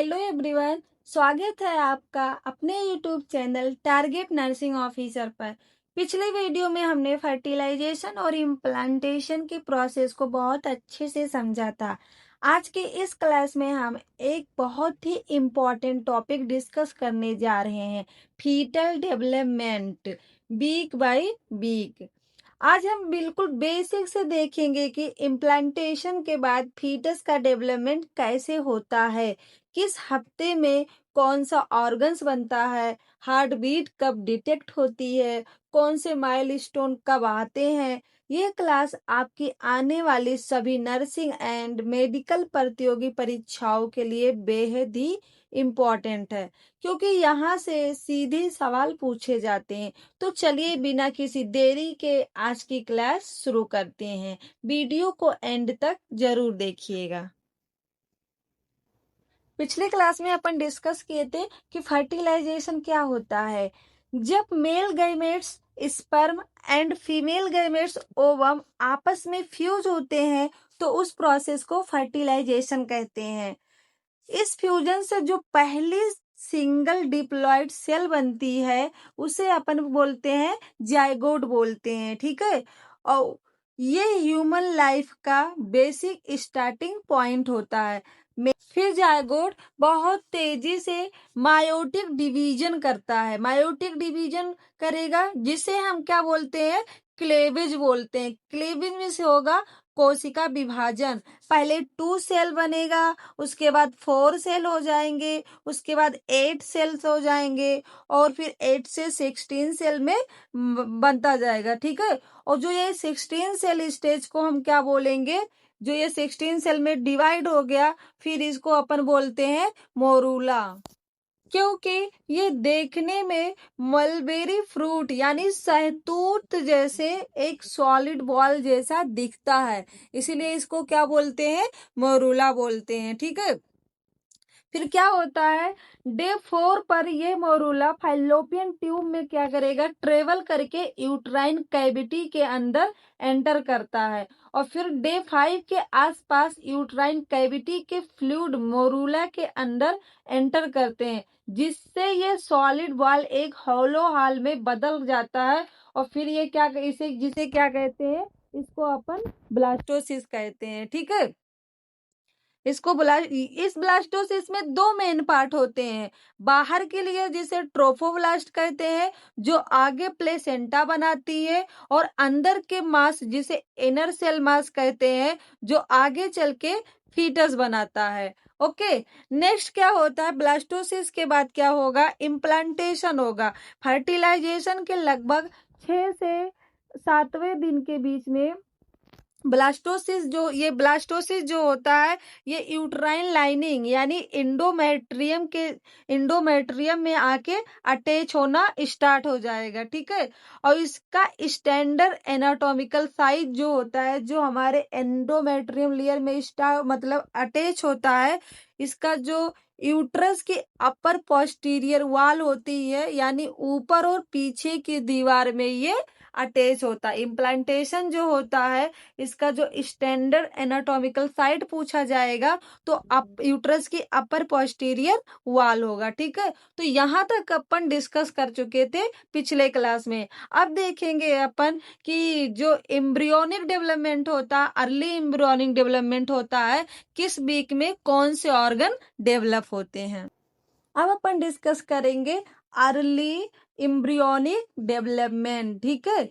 Hello everyone, स्वागत है आपका अपने YouTube channel target nursing officer पर। पिछले वीडियो में हमने फर्टिलाइजेशन और इम्प्लांटेशन की प्रोसेस को बहुत अच्छे से समझा था। आज के इस क्लास में हम एक बहुत ही इम्पोर्टेंट टॉपिक डिस्कस करने जा रहे हैं, fetal development week by week. आज हम बिल्कुल बेसिक से देखेंगे कि इम्प्लांटेशन के बाद फीटस का डेवलपमेंट कैसे होता है, किस हफ्ते में कौन सा ऑर्गन्स बनता है, हार्ट बीट कब डिटेक्ट होती है, कौन से माइलस्टोन कब आते हैं। यह क्लास आपकी आने वाली सभी नर्सिंग एंड मेडिकल प्रतियोगी परीक्षाओं के लिए बेहद ही इम्पोर्टेंट है, क्योंकि यहाँ से सीधे सवाल पूछे जाते हैं। तो चलिए बिना किसी देरी के आज की क्लास शुरू करते हैं। वीडियो को एंड तक जरूर देखिएगा। पिछले क्लास में अपन डिस्कस किए थे कि फर्टिलाइजेशन क्या होता है। जब male gametes sperm and female gametes ovum आपस में फ्यूज होते हैं तो उस प्रोसेस को फर्टिलाइजेशन कहते हैं। इस फ्यूजन से जो पहली सिंगल डिप्लॉयड सेल बनती है उसे अपन बोलते हैं जाइगोट बोलते हैं, ठीक है। और ये ह्यूमन लाइफ का बेसिक स्टार्टिंग पॉइंट होता है। फिर जाइगोट बहुत तेजी से मायोटिक डिवीजन करता है। मायोटिक डिवीजन करेगा जिसे हम क्या बोलते हैं, क्लेवेज बोलते हैं। क्लेवेज में से होगा कोशिका विभाजन। पहले 2 सेल बनेगा, उसके बाद 4 सेल हो जाएंगे, उसके बाद 8 सेल्स हो जाएंगे और फिर 8 से 16 सेल में बनता जाएगा, ठीक है। और जो ये 16 सेल स्टेज को हम क्या बोलेंगे, जो ये 16 सेल में डिवाइड हो गया फिर इसको अपन बोलते हैं मोरूला, क्योंकि ये देखने में मलबेरी फ्रूट यानी सहतूत जैसे एक सॉलिड बॉल जैसा दिखता है, इसीलिए इसको क्या बोलते हैं, मोरूला बोलते हैं, ठीक है। फिर क्या होता है, डे 4 पर ये मोरूला फैलोपियन ट्यूब में क्या करेगा, ट्रेवल करके यूट्राइन कैविटी के अंदर एंटर करता है और फिर डे 5 के आसपास यूट्राइन कैविटी के फ्लूइड मोरूला के अंदर एंटर करते हैं, जिससे ये सॉलिड बॉल एक हॉलो हॉल में बदल जाता है और फिर ये क्या जिसे क्या कहते हैं, इसको अपन ब्लास्टोसिस कहते हैं, ठीक है। इस ब्लास्टोसिस में 2 मेन पार्ट होते हैं। बाहर के लिए जिसे ट्रोफोब्लास्ट कहते हैं जो आगे प्लेसेंटा बनाती है, और अंदर के मास जिसे इनर सेल मास कहते हैं जो आगे चल के फीटस बनाता है। ओके, नेक्स्ट क्या होता है, ब्लास्टोसिस के बाद क्या होगा, इम्प्लांटेशन होगा। फर्टिलाइजेशन के लगभग 6 से 7वें दिन के बीच में ब्लास्टोसिस जो होता है ये यूट्राइन लाइनिंग यानी इंडोमेट्रियम में आके अटैच होना स्टार्ट हो जाएगा, ठीक है। और इसका स्टैंडर्ड एनाटॉमिकल साइज जो होता है, जो हमारे एंडोमेट्रियम लेयर में मतलब अटैच होता है, इसका जो यूट्रस की अपर पोस्टीरियर वॉल होती है यानी ऊपर और पीछे की दीवार में ये अटैच होता है। इम्प्लांटेशन जो होता है इसका जो स्टैंडर्ड एनाटॉमिकल साइट पूछा जाएगा तो यूट्रस की अपर पोस्टीरियर वॉल होगा, ठीक है। तो यहाँ तक अपन डिस्कस कर चुके थे पिछले क्लास में। अब देखेंगे अपन कि जो एम्ब्रियोनिक डेवलपमेंट होता है, अर्ली एम्ब्रियोनिक डेवलपमेंट होता है, किस वीक में कौन से ऑर्गन डेवलप होते हैं। अब अपन डिस्कस करेंगे अर्ली एम्ब्रियोनिक डेवलपमेंट, ठीक है।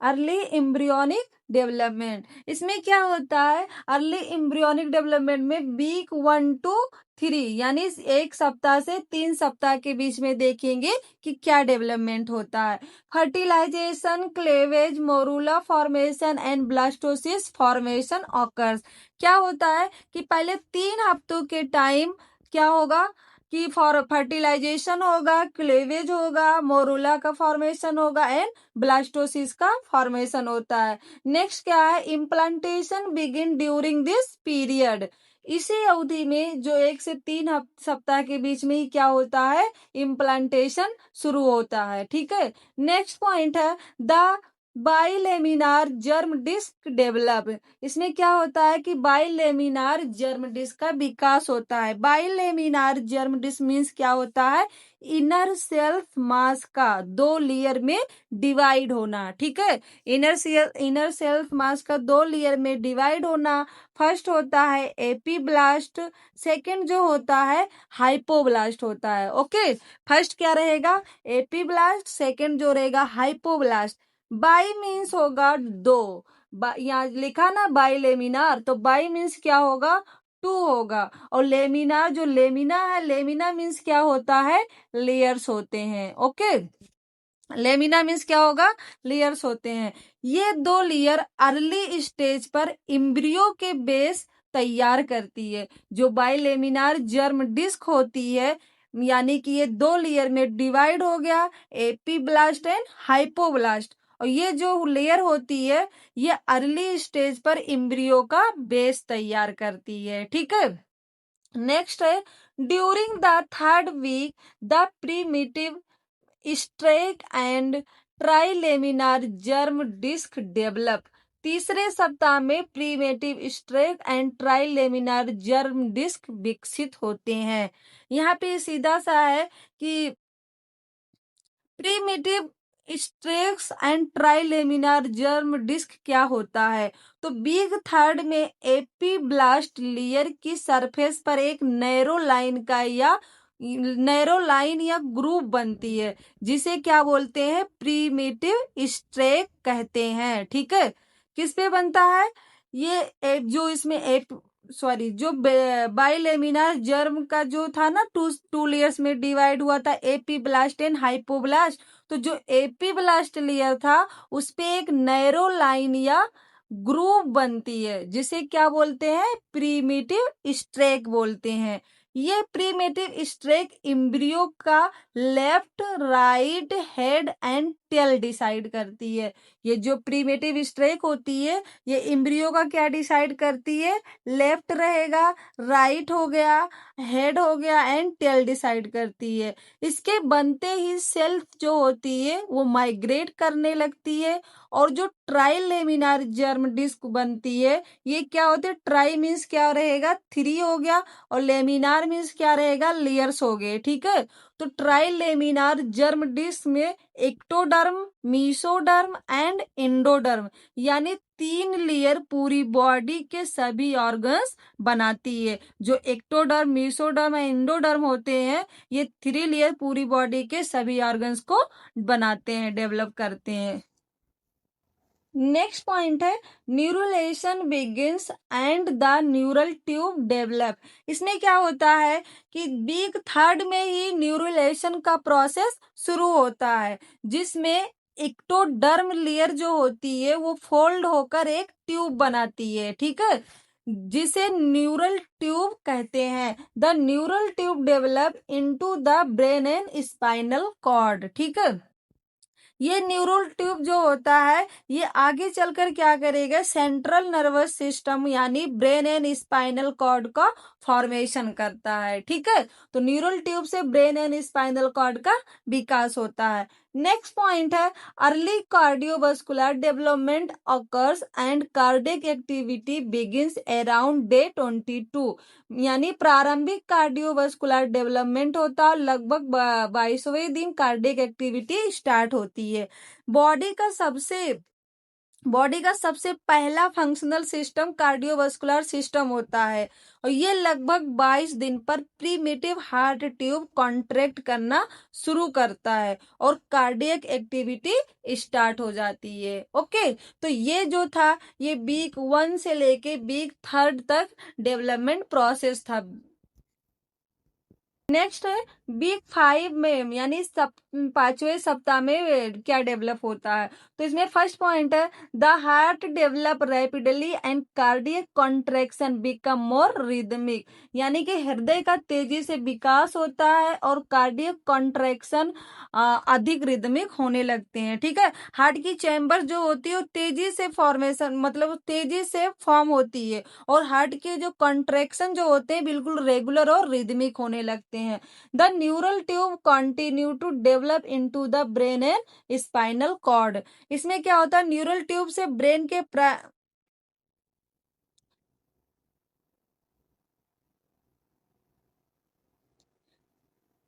अर्ली एम्ब्रियोनिक डेवलपमेंट, इसमें क्या होता है, अर्ली एम्ब्रियोनिक डेवलपमेंट में वीक 1 to 3 यानी 1 सप्ताह से 3 सप्ताह के बीच में देखेंगे कि क्या डेवलपमेंट होता है। Fertilization, cleavage, morula formation and blastocyst formation occurs. क्या होता है कि पहले 3 हफ्तों के टाइम क्या होगा कि फर्टिलाइजेशन होगा, क्लेवेज होगा, मोरूला का फॉर्मेशन होगा एंड ब्लास्टोसिस का फॉर्मेशन होता है। नेक्स्ट क्या है, implantation begin during this period. इसी अवधि में जो 1 से 3 सप्ताह के बीच में ही क्या होता है, इम्प्लांटेशन शुरू होता है, ठीक है। नेक्स्ट पॉइंट है the bilaminar germ disc develop. इसमें क्या होता है कि बाइलेमिनार जर्म डिस्क का विकास होता है। बाइलेमिनार जर्म डिस्क मीन्स क्या होता है, इनर सेल्फ मास का 2 लेयर में डिवाइड होना। ठीक है, इनर सेल्फ मास का 2 लेयर में डिवाइड होना। फर्स्ट होता है एपीब्लास्ट, सेकंड जो होता है हाइपोब्लास्ट होता है। ओके, फर्स्ट क्या रहेगा, एपीब्लास्ट, सेकंड जो रहेगा हाइपोब्लास्ट। बाई मीन्स होगा 2, यहाँ लिखा ना बाई लेमिनार, तो बाई मीन्स क्या होगा, 2 होगा। और लेमिनार, जो लेमिना है, लेमिना मीन्स क्या होता है, लेयर्स होते हैं। ओके, लेमिना मीन्स क्या होगा, लेयर्स होते हैं। ये 2 लेयर अर्ली स्टेज पर इम्ब्रियो के बेस तैयार करती है। जो बाइलेमिनार जर्म डिस्क होती है, यानी कि ये 2 लेयर में डिवाइड हो गया, एपीब्लास्ट एंड हाइपोब्लास्ट। और ये जो लेयर होती है, ये अर्ली स्टेज पर इम्ब्रियो का बेस तैयार करती है। ठीक है, नेक्स्ट है during the 3rd week the primitive streak and trilaminar germ disc develop. तीसरे सप्ताह में primitive streak and trilaminar germ disc विकसित होते हैं। यहाँ पे सीधा सा है कि primitive streaks and trilaminar germ disc क्या होता है, तो बिग थर्ड में एपीब्लास्ट लेयर की सरफेस पर एक नैरो लाइन या ग्रुप बनती है, जिसे क्या बोलते हैं, प्रीमेटिव स्ट्रेक कहते हैं। ठीक है, किस पे बनता है ये जो इसमें जो बाइलेमिनार जर्म का जो था ना, टू लेयर्स में डिवाइड हुआ था, एपीब्लास्ट एंड हाइपोब्लास्ट। तो जो एपीब्लास्ट लेयर था, उस पे एक नैरो लाइन या ग्रुव बनती है, जिसे क्या बोलते हैं, प्रीमिटिव स्ट्रेक बोलते हैं। ये प्रीमेटिव स्ट्रेक इम्ब्रियो का left, right, head and tail decide करती है। ये जो प्रीमेटिव स्ट्रेक होती है, ये इम्ब्रियो का क्या डिसाइड करती है, लेफ्ट रहेगा, राइट हो गया, हेड हो गया एंड टेल डिसाइड करती है। इसके बनते ही सेल्फ जो होती है वो माइग्रेट करने लगती है। और जो ट्राइलेमिनार जर्म डिस्क बनती है, ये क्या होते हैं, ट्राई मीन्स क्या रहेगा, 3 हो गया, और लेमिनार मीन्स क्या रहेगा, लेयर्स हो गए। ठीक है, तो ट्राइलेमिनार जर्म डिस्क में एक्टोडर्म, मीसोडर्म एंड एंडोडर्म, यानी 3 लेयर पूरी बॉडी के सभी ऑर्गन्स बनाती है। जो एक्टोडर्म, मीसोडर्म एंड एंडोडर्म होते हैं, ये 3 लेयर पूरी बॉडी के सभी ऑर्गन्स को बनाते हैं, डेवलप करते हैं। नेक्स्ट पॉइंट है neurulation begins and the neural tube develop. इसमें क्या होता है कि बिग थर्ड में ही न्यूरुलेशन का प्रोसेस शुरू होता है, जिसमें एक्टोडर्म लेयर जो होती है वो फोल्ड होकर एक ट्यूब बनाती है। ठीक है, जिसे न्यूरल ट्यूब कहते हैं। The neural tube develop into the brain and spinal cord. ठीक है, ये न्यूरल ट्यूब जो होता है, ये आगे चलकर क्या करेगा, सेंट्रल नर्वस सिस्टम यानी ब्रेन एंड स्पाइनल कॉर्ड का फॉर्मेशन करता है। ठीक है, तो न्यूरल ट्यूब से ब्रेन एंड स्पाइनल कॉर्ड का विकास होता है। नेक्स्ट पॉइंट है early cardiovascular development occurs and cardiac activity begins around day 22, यानी प्रारंभिक कार्डियोवास्कुलर डेवलपमेंट होता है, लगभग 22वें दिन कार्डियक एक्टिविटी स्टार्ट होती है। बॉडी का सबसे पहला फंक्शनल सिस्टम कार्डियोवास्कुलर सिस्टम होता है, और ये लगभग 22 दिन पर प्रीमिटिव हार्ट ट्यूब कॉन्ट्रैक्ट करना शुरू करता है और कार्डियक एक्टिविटी स्टार्ट हो जाती है। ओके, तो ये जो था, ये वीक 1 से लेके वीक 3 तक डेवलपमेंट प्रोसेस था। नेक्स्ट है वीक 5 में, यानी 5वें सप्ताह में क्या डेवलप होता है, तो इसमें फर्स्ट पॉइंट है the heart develop rapidly and cardiac contraction become more rhythmic, यानी कि हृदय का तेजी से विकास होता है और कार्डियक कॉन्ट्रैक्शन अधिक रिदमिक होने लगते हैं। ठीक है, हार्ट की चैम्बर जो होती है वो तेजी से फॉर्मेशन, मतलब तेजी से फॉर्म होती है, और हार्ट के जो कॉन्ट्रैक्शन जो होते हैं बिल्कुल रेगुलर और रिदमिक होने लगते हैं। सकते हैं। The neural tube continue to develop into the brain and spinal cord. इसमें क्या होता है, न्यूरल ट्यूब से ब्रेन के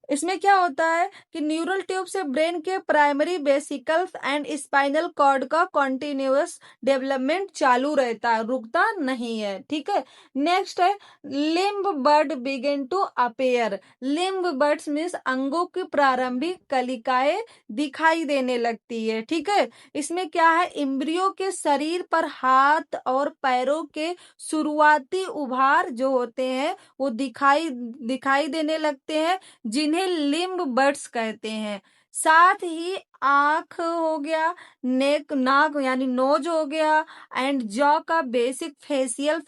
इसमें क्या होता है कि न्यूरल ट्यूब से ब्रेन के primary vesicles and spinal cord का कॉन्टिन्यूअस डेवलपमेंट चालू रहता है, रुकता नहीं है। ठीक है, नेक्स्ट है limb bud begin to appear. Limb buds means अंगों की प्रारंभिक कलिकाएं दिखाई देने लगती है। ठीक है, इसमें क्या है, इम्ब्रियो के शरीर पर हाथ और पैरों के शुरुआती उभार जो होते हैं वो दिखाई देने लगते हैं, जिन्हें लिम्ब बड्स कहते हैं। साथ ही आंख हो गया, नेक नाक यानी नोज हो गया, एंड जॉ का बेसिक फेशियल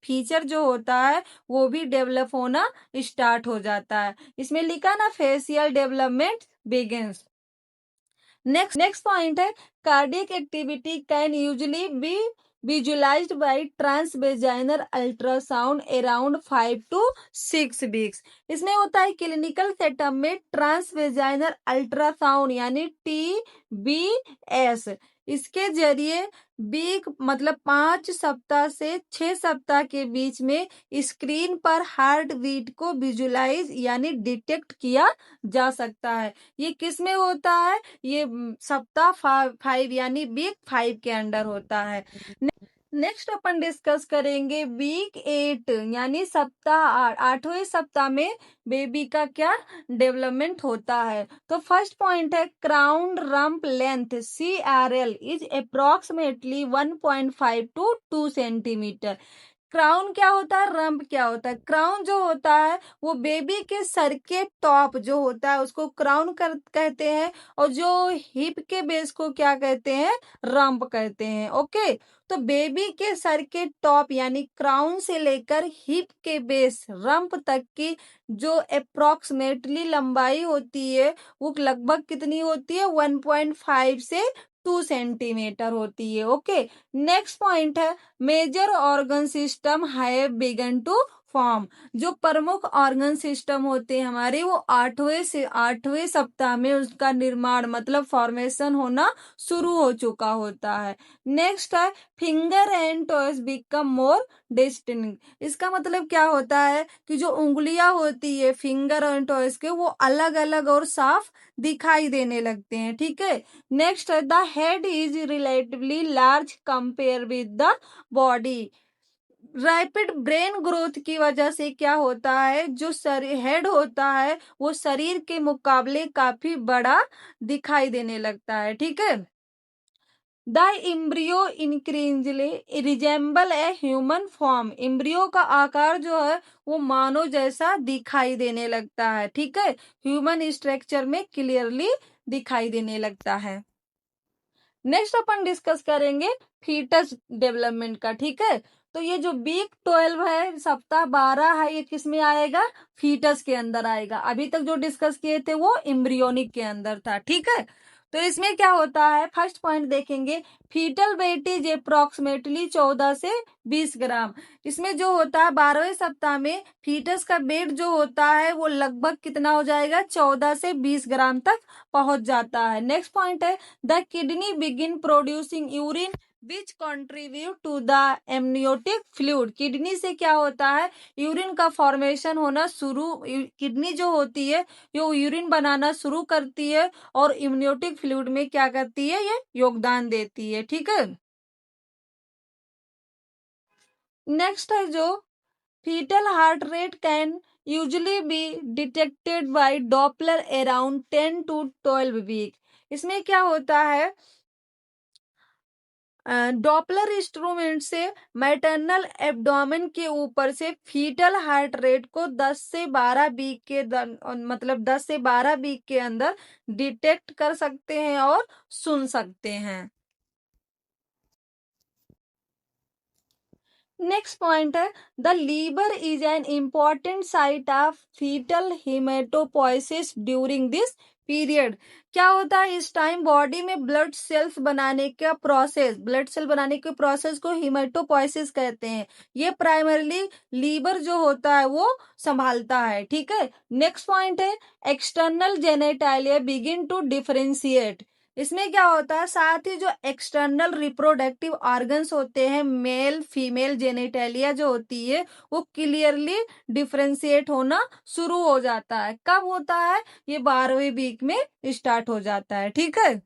फीचर जो होता है वो भी डेवलप होना स्टार्ट हो जाता है। इसमें लिखा ना facial development begins. Next point है cardiac activity can usually be visualised by transvaginal ultrasound around 5 to 6 weeks. इसमें होता है क्लिनिकल सेटअप में ट्रांसवेजाइनल अल्ट्रासाउंड यानी TBS, इसके जरिए वीक मतलब 5 सप्ताह से 6 सप्ताह के बीच में स्क्रीन पर हार्ट बीट को विजुलाइज यानी डिटेक्ट किया जा सकता है। ये किस में होता है, ये सप्ताह 5 यानी वीक 5 के अंडर होता है। नेक्स्ट अपन डिस्कस करेंगे वीक 8 यानी सप्ताह 8वें सप्ताह में बेबी का क्या डेवलपमेंट होता है। तो फर्स्ट पॉइंट है crown rump length CRL is approximately 1.5 to 2 centimetre. Crown क्या होता है, रंप क्या होता है। क्राउन जो होता है वो बेबी के सर के टॉप जो होता है उसको क्राउन कहते हैं, और जो हिप के बेस को क्या कहते हैं, रंप कहते हैं। ओके, तो बेबी के सर के टॉप यानी क्राउन से लेकर हिप के बेस रंप तक की जो अप्रोक्सीमेटली लंबाई होती है वो लगभग कितनी होती है, 1.5 से 2 सेंटीमीटर होती है। ओके, नेक्स्ट पॉइंट है major organ system have begun to form. जो प्रमुख ऑर्गन सिस्टम होते हैं हमारे वो 8वें सप्ताह में उसका निर्माण मतलब फॉर्मेशन होना शुरू हो चुका होता है। नेक्स्ट है finger and toes become more distinct. इसका मतलब क्या होता है कि जो उंगलियां होती है फिंगर एंड टोज के वो अलग अलग और साफ दिखाई देने लगते हैं। ठीक है, नेक्स्ट है the head is relatively large compare with the body. Rapid brain growth की वजह से क्या होता है, जो हेड होता है वो शरीर के मुकाबले काफी बड़ा दिखाई देने लगता है। ठीक है, the embryo increasingly resemble a human form. Embryo का आकार जो है वो मानव जैसा दिखाई देने लगता है। ठीक है, ह्यूमन स्ट्रक्चर में क्लियरली दिखाई देने लगता है। नेक्स्ट अपन डिस्कस करेंगे फीटस डेवलपमेंट का। ठीक है, तो ये जो वीक 12 है सप्ताह 12 है ये किस में आएगा, फीटस के अंदर आएगा। अभी तक जो डिस्कस किए थे वो एम्ब्रियोनिक के अंदर था। ठीक है, तो इसमें क्या होता है, फर्स्ट पॉइंट देखेंगे फीटल वेट इज अप्रोक्सीमेटली 14 से 20 ग्राम। इसमें जो होता है 12वें सप्ताह में फीटस का वेट जो होता है वो लगभग कितना हो जाएगा, 14 से 20 ग्राम तक पहुंच जाता है। नेक्स्ट पॉइंट है the kidney begin producing urine which contribute to the amniotic fluid. Kidney से क्या होता है, यूरिन का फॉर्मेशन होना शुरू, किडनी जो होती है ये यूरिन बनाना शुरू करती है और इम्यूनिटिक फ्लूइड में क्या करती है, ये योगदान देती है। ठीक है, नेक्स्ट है जो fetal heart rate can usually be detected by Doppler around 10 to 12 week। इसमें क्या होता है, डॉपलर इंस्ट्रूमेंट से मैटरनल एब्डोमेन के ऊपर से फीटल हार्ट रेट को 10 से 12 वीक के मतलब 10 से 12 वीक के अंदर डिटेक्ट कर सकते हैं और सुन सकते हैं। नेक्स्ट पॉइंट है the liver is an important site of fetal haematopoiesis during this period. क्या होता है इस टाइम बॉडी में ब्लड सेल्स बनाने का प्रोसेस, ब्लड सेल बनाने के प्रोसेस को हिमेटोपोइसिस कहते हैं। ये प्राइमरली लीवर जो होता है वो संभालता है। ठीक है, नेक्स्ट पॉइंट है एक्सटर्नल जेनेटालिया बिगिन टू डिफरेंशिएट। इसमें क्या होता है साथ ही जो एक्सटर्नल रिप्रोडक्टिव ऑर्गन्स होते हैं मेल फीमेल जेनेटेलिया जो होती है वो क्लियरली डिफरेंशिएट होना शुरू हो जाता है। कब होता है? ये 12वीं वीक में स्टार्ट हो जाता है। ठीक है,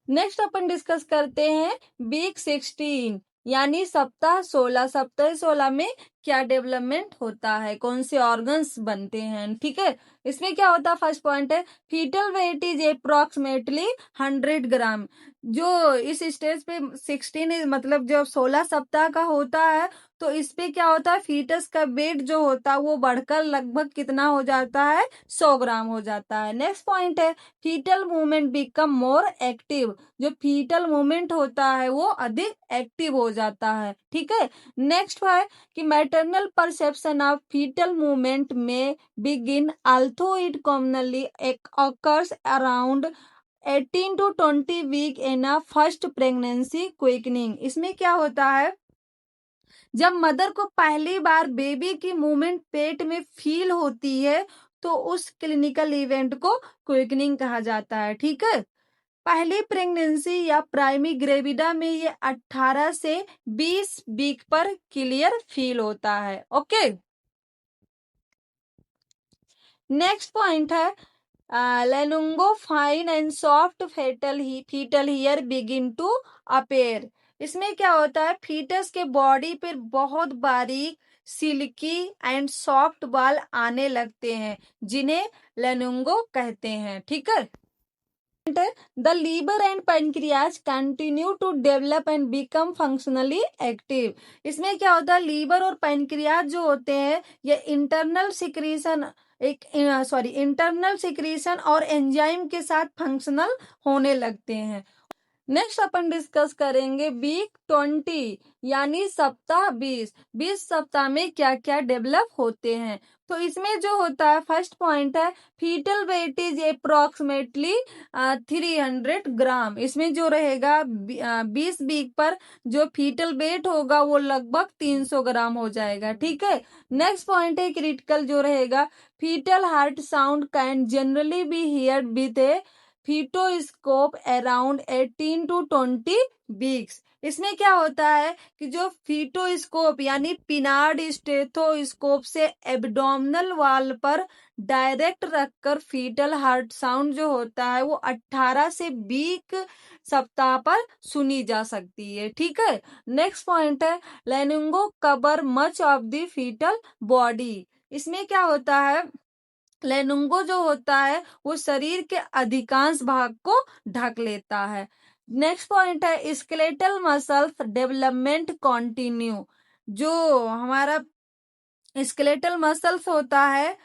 नेक्स्ट अपन डिस्कस करते हैं वीक 16 यानी सप्ताह 16। सप्ताह 16 में क्या डेवलपमेंट होता है, कौन से ऑर्गन्स बनते हैं। ठीक है, इसमें क्या होता है फर्स्ट पॉइंट है फीटल वेट इज अप्रोक्सीमेटली 100 ग्राम। जो इस स्टेज पे 16 मतलब जब 16 सप्ताह का होता है तो इस पे क्या होता है फीटस का वेट जो होता है वो बढ़कर लगभग कितना हो जाता है 100 ग्राम हो जाता है। नेक्स्ट पॉइंट है fetal movement become more active. जो फीटल मूवमेंट होता है वो अधिक एक्टिव हो जाता है। ठीक है, नेक्स्ट है कि maternal perception of fetal movement में begin although it commonly occurs around 18 to 20 week in a first pregnancy quickening. इसमें क्या होता है जब मदर को पहली बार बेबी की मूवमेंट पेट में फील होती है तो उस क्लिनिकल इवेंट को क्विकनिंग कहा जाता है। ठीक है, पहली प्रेगनेंसी या प्राइमी ग्रेविडा में ये 18 से 20 वीक पर क्लियर फील होता है। ओके, नेक्स्ट पॉइंट है lanugo fine and soft fetal hair begin to appear. इसमें क्या होता है फीटस के बॉडी पर बहुत बारीक सिल्की एंड सॉफ्ट बाल आने लगते हैं जिन्हें लेनुंगो कहते हैं। ठीक है, the liver and pancreas continue to develop and become functionally active. इसमें क्या होता है लीवर और पैनक्रियाज जो होते हैं ये इंटरनल सिक्रीशन और एंजाइम के साथ फंक्शनल होने लगते हैं। नेक्स्ट अपन डिस्कस करेंगे वीक 20 यानी सप्ताह 20। 20 सप्ताह में क्या क्या डेवलप होते हैं। तो इसमें जो होता है फर्स्ट पॉइंट है फीटल वेट इज अप्रोक्सीमेटली 300 ग्राम। इसमें जो रहेगा 20 वीक पर जो फीटल वेट होगा वो लगभग 300 ग्राम हो जाएगा। ठीक है, नेक्स्ट पॉइंट है क्रिटिकल जो रहेगा fetal heart sound can generally be heard with a fetoscope around 18 to 20 weeks. इसमें क्या होता है कि जो फीटोस्कोप यानी पिनार्ड स्टेथोस्कोप से एब्डोमिनल वाल पर डायरेक्ट रखकर फीटल हार्ट साउंड जो होता है वो 18 से 20 सप्ताह पर सुनी जा सकती है। ठीक है, नेक्स्ट पॉइंट है lanugo cover much of the fetal body. इसमें क्या होता है लेनुंगो जो होता है वो शरीर के अधिकांश भाग को ढक लेता है। नेक्स्ट पॉइंट है स्केलेटल मसल्स डेवलपमेंट कंटिन्यू। जो हमारा स्केलेटल मसल्स होता है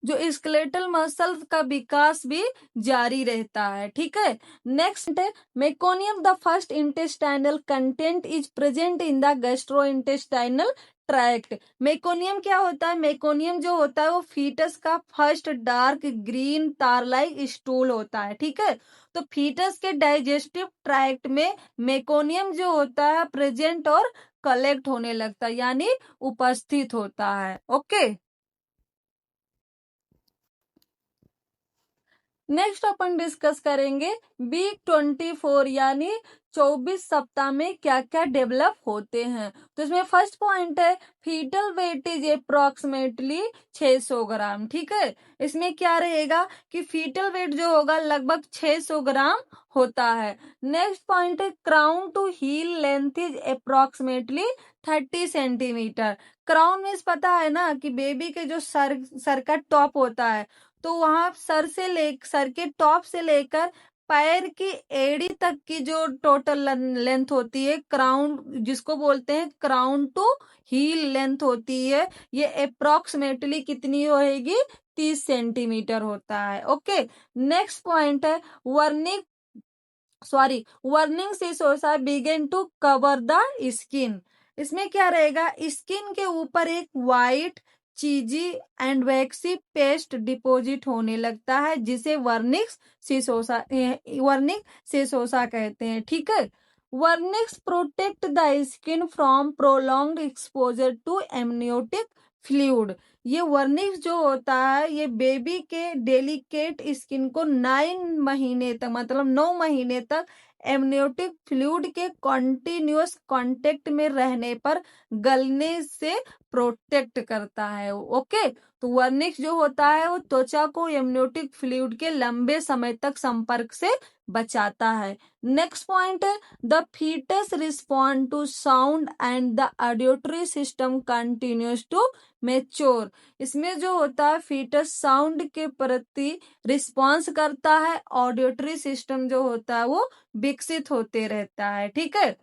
जो स्केलेटल मसल्स का विकास भी जारी रहता है। ठीक है, नेक्स्ट है meconium the first intestinal content is present in the gastrointestinal tract. Meconium क्या होता है मेकोनियम जो होता है वो फीटस का फर्स्ट डार्क ग्रीन तार लाइक स्टूल होता है। ठीक है, तो फीटस के डाइजेस्टिव ट्रैक्ट में मेकोनियम जो होता है प्रेजेंट और कलेक्ट होने लगता है यानी उपस्थित होता है। ओके, नेक्स्ट अपन डिस्कस करेंगे वीक 24 यानी 24 सप्ताह में क्या क्या डेवलप होते हैं। तो इसमें फर्स्ट पॉइंट है फीटल वेट इज अप्रोक्सीमेटली 600 ग्राम। ठीक है, इसमें क्या रहेगा कि फीटल वेट जो होगा लगभग 600 ग्राम होता है। नेक्स्ट पॉइंट है crown to heel length is approximately 30 centimetre. Crown में पता है ना कि बेबी के जो सर का टॉप होता है तो वहां सर के टॉप से लेकर पैर की एड़ी तक की जो टोटल लेंथ होती है क्राउन जिसको बोलते हैं क्राउन टू हील लेंथ होती है ये अप्रोक्सीमेटली कितनी होएगी 30 सेंटीमीटर होता है। ओके, नेक्स्ट पॉइंट है vernix vernix caseosa begin to cover the skin. इसमें क्या रहेगा, स्किन के ऊपर एक white cheesy and waxy paste deposit होने लगता है, जिसे वर्निक सिसोसा कहते हैं। ठीक है, vernix protect the skin from prolonged exposure to amniotic fluid. ये वर्निक्स जो होता है ये बेबी के डेलिकेट स्किन को 9 महीने तक, मतलब 9 महीने तक एमनियोटिक फ्लूइड के कॉन्टिन्यूअस कांटेक्ट में रहने पर गलने से प्रोटेक्ट करता है। ओके, तो वर्निक्स जो होता है वो त्वचा को एमनियोटिक फ्लूइड के लंबे समय तक संपर्क से बचाता है। नेक्स्ट पॉइंट है the fetus respond to sound and the auditory system continues to mature. इसमें जो होता है फीटस साउंड के प्रति रिस्पॉन्स करता है, ऑडियोटरी सिस्टम जो होता है वो विकसित होते रहता है। ठीक है,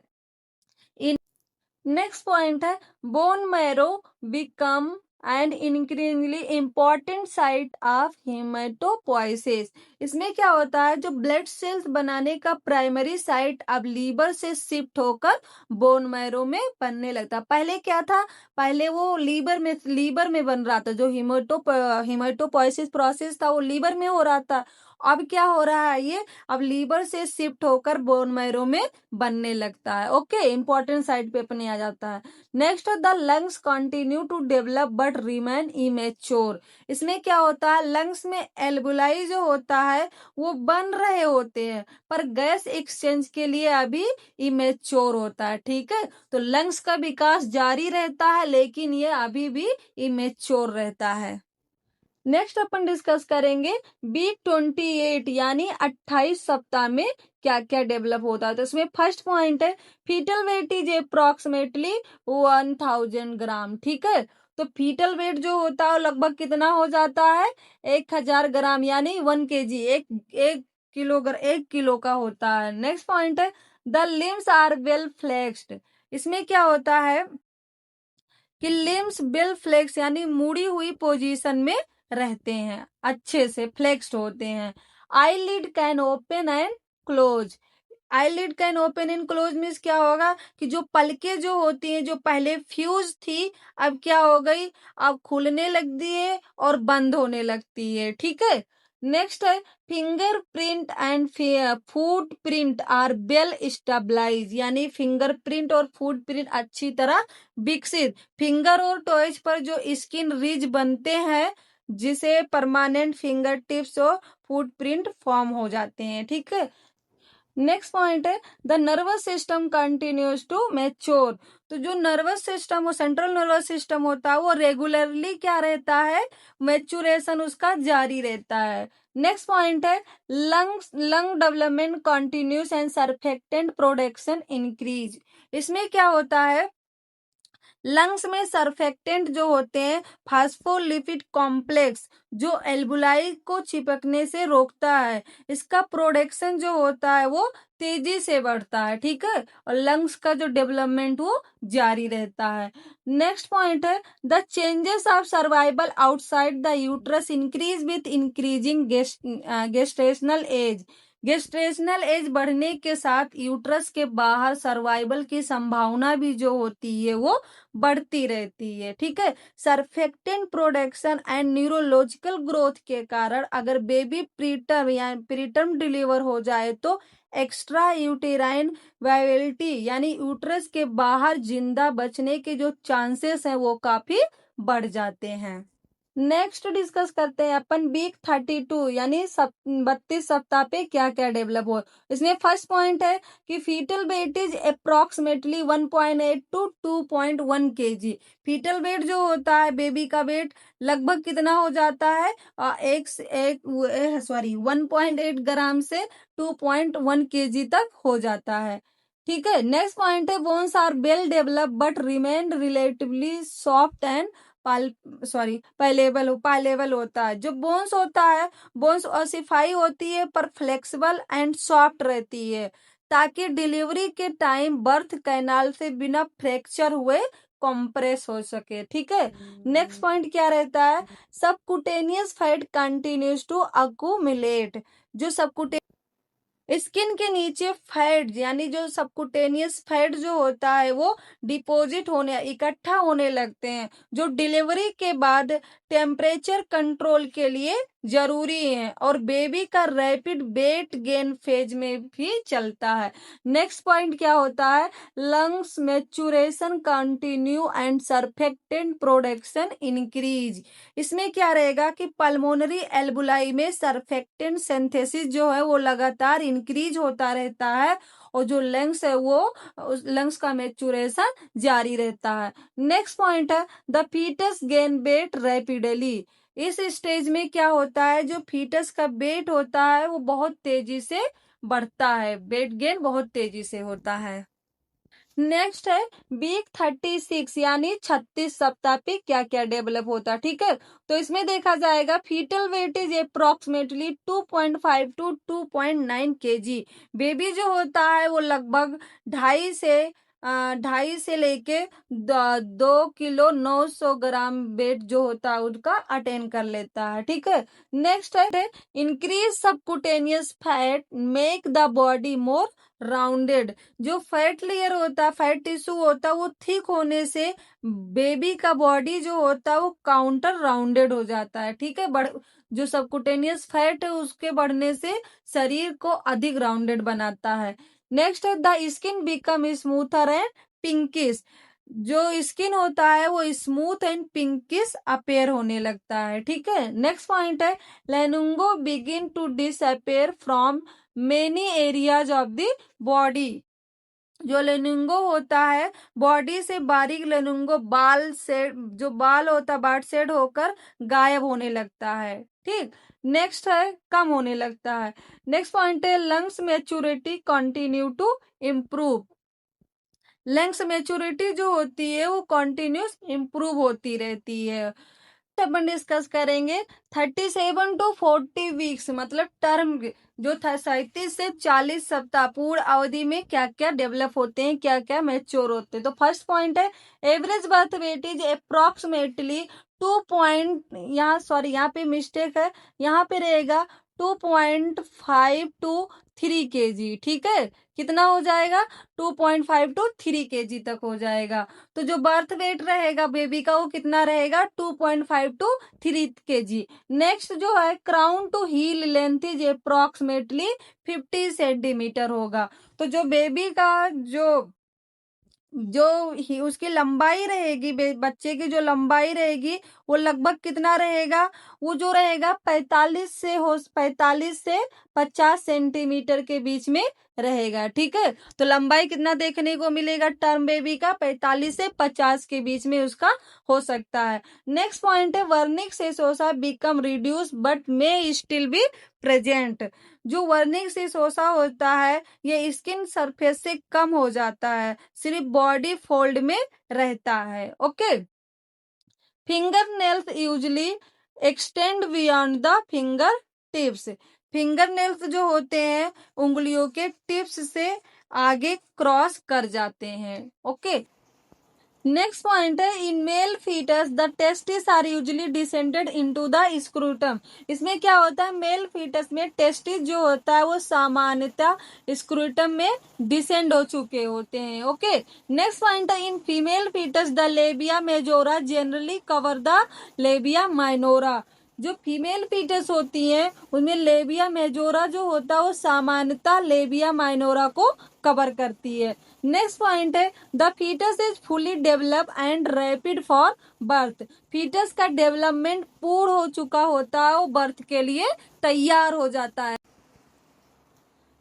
नेक्स्ट पॉइंट है bone marrow become an increasingly important site of haematopoiesis. इसमें क्या होता है, जो ब्लड सेल्स बनाने का प्राइमरी साइट अब लीवर से शिफ्ट होकर बोन मैरो में बनने लगता। पहले क्या था, पहले वो लीवर में बन रहा था, जो हेमेटोपोइसिस प्रोसेस था वो लीवर में हो रहा था। अब क्या हो रहा है, ये अब लीवर से शिफ्ट होकर बोन मैरो में बनने लगता है। ओके, इंपॉर्टेंट साइड पे अपने आ जाता है। Next, the lungs continue to develop but remain immature. इसमें क्या होता है, लंग्स में एल्बुलाई जो होता है वो बन रहे होते हैं, पर गैस एक्सचेंज के लिए अभी इमेच्योर होता है। ठीक है, तो लंग्स का विकास जारी रहता है, लेकिन ये अभी भी इमेच्योर रहता है। नेक्स्ट अपन डिस्कस करेंगे वीक 28 यानी 28 सप्ताह में क्या क्या डेवलप होता है। तो इसमें फर्स्ट पॉइंट है फीटल वेट इज अप्रोक्सीमेटली 1000 ग्राम। ठीक है, तो फीटल वेट जो होता है लगभग कितना हो जाता है, 1000 ग्राम यानी 1 kg, एक किलो का होता है। नेक्स्ट पॉइंट है the limbs are well flexed. इसमें क्या होता है कि लिम्स वेल फ्लेक्स यानी मुड़ी हुई पोजीशन में रहते हैं, अच्छे से फ्लेक्स्ड होते हैं। Eyelid can open and close. Eyelid can open and close means क्या होगा कि जो पलके जो होती हैं, जो पहले फ्यूज थी अब क्या हो गई, अब खुलने लगती है और बंद होने लगती है। ठीक है, नेक्स्ट है fingerprint and foot print are well stabilize, यानी फिंगरप्रिंट और फुट प्रिंट अच्छी तरह विकसित। फिंगर और टॉयज पर जो स्किन रिज बनते हैं जिसे परमानेंट फिंगर टिप्स और फुटप्रिंट फॉर्म हो जाते हैं। ठीक है, नेक्स्ट पॉइंट है the nervous system continues to mature. तो जो नर्वस सिस्टम, वो सेंट्रल नर्वस सिस्टम होता है वो रेगुलरली क्या रहता है, मैच्योरेशन उसका जारी रहता है। नेक्स्ट पॉइंट है lung development continuous and surfactant production increase. इसमें क्या होता है, लंग्स में सर्फेक्टेंट जो होते हैं फास्फोलिपिड कॉम्प्लेक्स जो एल्बुलाई को चिपकने से रोकता है, इसका प्रोडक्शन जो होता है वो तेजी से बढ़ता है। ठीक है, और लंग्स का जो डेवलपमेंट वो जारी रहता है। नेक्स्ट पॉइंट है the changes of survival outside the uterus increase with increasing gestational age. Gestational age बढ़ने के साथ यूट्रस के बाहर सर्वाइवल की संभावना भी जो होती है वो बढ़ती रहती है। ठीक है, surfactant production and neurological growth के कारण अगर बेबी प्रीटर्म या प्रीटर्म डिलीवर हो जाए तो एक्स्ट्रा यूटेराइन वायबिलिटी यानी यूट्रस के बाहर जिंदा बचने के जो चांसेस हैं वो काफी बढ़ जाते हैं। नेक्स्ट डिस्कस करते हैं अपन वीक 32 यानी 32 सप्ताह पे क्या क्या डेवलप हो। इसमें फर्स्ट पॉइंट है कि fetal weight is approximately 1.8 to 2.1 kg। Fetal weight जो होता है बेबी का वेट लगभग कितना हो जाता है, 1.8 ग्राम से 2.1 kg तक हो जाता है। ठीक है, नेक्स्ट पॉइंट है bones are well develop but remain relatively soft and pliable होता है। जो बोन्स होता है, बोन्स ओसिफाई होती है पर फ्लेक्सिबल एंड सॉफ्ट रहती है ताकि डिलीवरी के टाइम बर्थ कैनाल से बिना फ्रैक्चर हुए कंप्रेस हो सके। ठीक है, नेक्स्ट पॉइंट क्या रहता है, subcutaneous fat continues to accumulate. जो सबकुटेनियस स्किन के नीचे फैट यानी जो सबकुटेनियस फैट जो होता है वो डिपॉजिट होने इकट्ठा होने लगते हैं, जो डिलीवरी के बाद टेम्परेचर कंट्रोल के लिए जरूरी है और बेबी का रैपिड वेट गेन फेज में भी चलता है। नेक्स्ट पॉइंट क्या होता है, lungs maturation continue and surfactant production increase. इसमें क्या रहेगा कि पल्मोनरी एल्बुलाई में सर्फेक्टेंट सिंथेसिस जो है वो लगातार इंक्रीज होता रहता है और जो लंग्स है वो उस लंग्स का मैच्योरेशन जारी रहता है। नेक्स्ट पॉइंट है the fetus gain weight rapidly. इस स्टेज में क्या होता है, जो फीटस का वेट होता है वो बहुत तेजी से बढ़ता है, वेट गेन बहुत तेजी से होता है। नेक्स्ट है वीक 36 यानी 36 सप्ताह पे क्या क्या डेवलप होता है, ठीक है। तो इसमें देखा जाएगा fetal weight is approximately 2.5 to 2.9 kg। Baby जो होता है वो लगभग 2.5 से लेके 2 किलो 900 ग्राम वेट जो होता है उसका अटेन कर लेता है, ठीक है। नेक्स्ट है increase subcutaneous fat make the body more rounded. जो फैट लेयर होता है, फैट टिश्यू होता है वो थिक होने से बेबी का बॉडी जो होता है वो काउंटर राउंडेड हो जाता है, ठीक है। जो सबकुटेनियस फैट है उसके बढ़ने से शरीर को अधिक राउंडेड बनाता है। नेक्स्ट है the skin become smoother and pinkish. जो स्किन होता है वो स्मूथ एंड पिंकिश अपेयर होने लगता है, ठीक है। नेक्स्ट पॉइंट है lanugo begin to disappear from many areas of the body. जो लेनुंगो होता है बॉडी से बारीक लेनुंगो बाल से जो बाल होता है बाल सेड होकर गायब होने लगता है, ठीक। नेक्स्ट है कम होने लगता है। नेक्स्ट पॉइंट है lungs maturity continue to improve. Lungs maturity जो होती है वो कंटिन्यूस इम्प्रूव होती रहती है। अपन डिस्कस करेंगे 37 to 40 वीक्स मतलब टर्म जो था 37 से 40 सप्ताह पूर्ण अवधि में क्या क्या डेवलप होते हैं, क्या क्या मैच्योर होते हैं। तो फर्स्ट पॉइंट है average birth weight is approximately 2 यहाँ पे मिस्टेक है, यहाँ पे रहेगा 2.5 to 3 kg, ठीक है। कितना हो जाएगा 2.5 to 3 kg तक हो जाएगा। तो जो बर्थ वेट रहेगा बेबी का वो कितना रहेगा 2.5 to 3 kg। नेक्स्ट जो है crown to heel length is approximately 50 centimetre होगा। तो जो बेबी का जो उसकी लंबाई रहेगी बच्चे की जो लंबाई रहेगी वो लगभग कितना रहेगा, वो जो रहेगा 45 से 50 सेंटीमीटर के बीच में रहेगा, ठीक है। तो लंबाई कितना देखने को मिलेगा टर्म बेबी का 45 से 50 के बीच में उसका हो सकता है। नेक्स्ट पॉइंट है vernix caseosa become reduce but may still be present. जो वर्निक सेसोसा होता है ये स्किन सरफेस से कम हो जाता है, सिर्फ बॉडी फोल्ड में रहता है, okay. Finger nails usually extend beyond the finger tips. Finger nails जो होते हैं उंगलियों के टिप्स से आगे क्रॉस कर जाते हैं, ओके। नेक्स्ट पॉइंट है in male fetus the testis are usually descended into the scrotum. इसमें क्या होता है मेल फीटस में टेस्टिस जो होता है वो सामान्यतः स्क्रूटम में डिसेंड हो चुके होते हैं, ओके। नेक्स्ट पॉइंट है in female fetus the labia majora generally cover the labia minora. जो फीमेल फीटस होती है उनमें लेबिया मेजोरा जो होता है वो सामान्यतः लेबिया माइनोरा को कवर करती है। नेक्स्ट पॉइंट है the fetus is fully develop and rapid for birth. Fetus का डेवलपमेंट पूर्ण हो चुका होता है, वो बर्थ के लिए तैयार हो जाता है।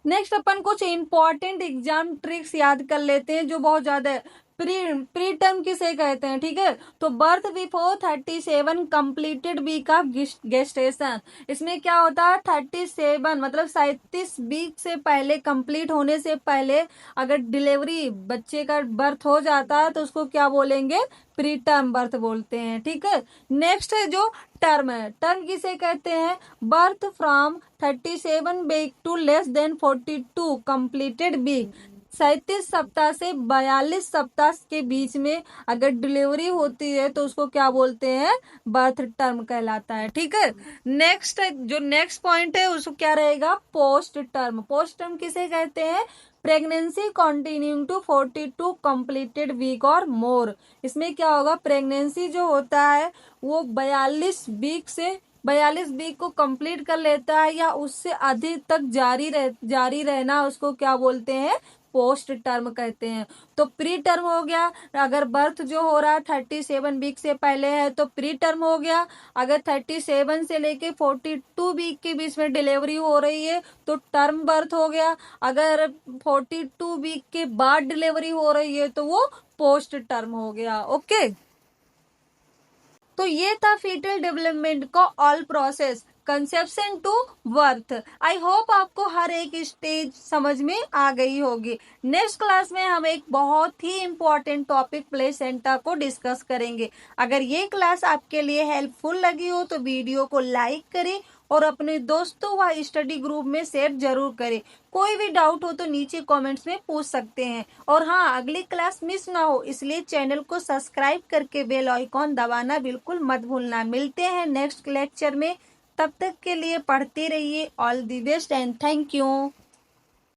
नेक्स्ट अपन कुछ इंपॉर्टेंट एग्जाम ट्रिक्स याद कर लेते हैं जो बहुत ज्यादा है। प्री टर्म किसे कहते हैं, ठीक है। तो birth before 37 completed week of gestation. इसमें क्या होता है 37 मतलब 37 वीक से पहले कंप्लीट होने से पहले अगर डिलीवरी बच्चे का बर्थ हो जाता है तो उसको क्या बोलेंगे प्री टर्म बर्थ बोलते हैं, ठीक है। नेक्स्ट है जो टर्म है, टर्म किसे कहते हैं birth from 37 week to less than 42 completed week. 37 सप्ताह से 42 सप्ताह के बीच में अगर डिलीवरी होती है तो उसको क्या बोलते हैं, बर्थ टर्म कहलाता है। ठीक है, नेक्स्ट पॉइंट है उसको क्या रहेगा, पोस्ट टर्म। पोस्ट टर्म किसे कहते हैं, pregnancy continuing to 42 completed week और मोर। इसमें क्या होगा, प्रेगनेंसी जो होता है वो 42 वीक को कंप्लीट कर लेता है या उससे अधिक तक जारी रहना, उसको क्या बोलते हैं, पोस्ट टर्म कहते हैं। तो प्री टर्म हो गया, अगर बर्थ जो हो रहा है 37 वीक से पहले है तो प्री टर्म हो गया। अगर 37 से लेके 42 वीक के बीच में डिलीवरी हो रही है तो टर्म बर्थ हो गया। अगर 42 वीक के बाद डिलीवरी हो रही है तो वो पोस्ट टर्म हो गया। ओके, तो ये था फीटल डेवलपमेंट का all process, conception to birth. I hope आपको हर एक स्टेज समझ में आ गई होगी। नेक्स्ट क्लास में हम एक बहुत ही इंपॉर्टेंट टॉपिक प्लेसेंटा को डिस्कस करेंगे। अगर ये क्लास आपके लिए हेल्पफुल लगी हो तो वीडियो को लाइक करें और अपने दोस्तों व स्टडी ग्रुप में शेयर जरूर करें। कोई भी डाउट हो तो नीचे कमेंट्स में पूछ सकते हैं। और हाँ, अगली क्लास मिस ना हो इसलिए चैनल को सब्सक्राइब करके बेल आइकॉन दबाना बिल्कुल मत भूलना। मिलते हैं नेक्स्ट लेक्चर में, तब तक के लिए पढ़ते रहिए। All the best and thank you.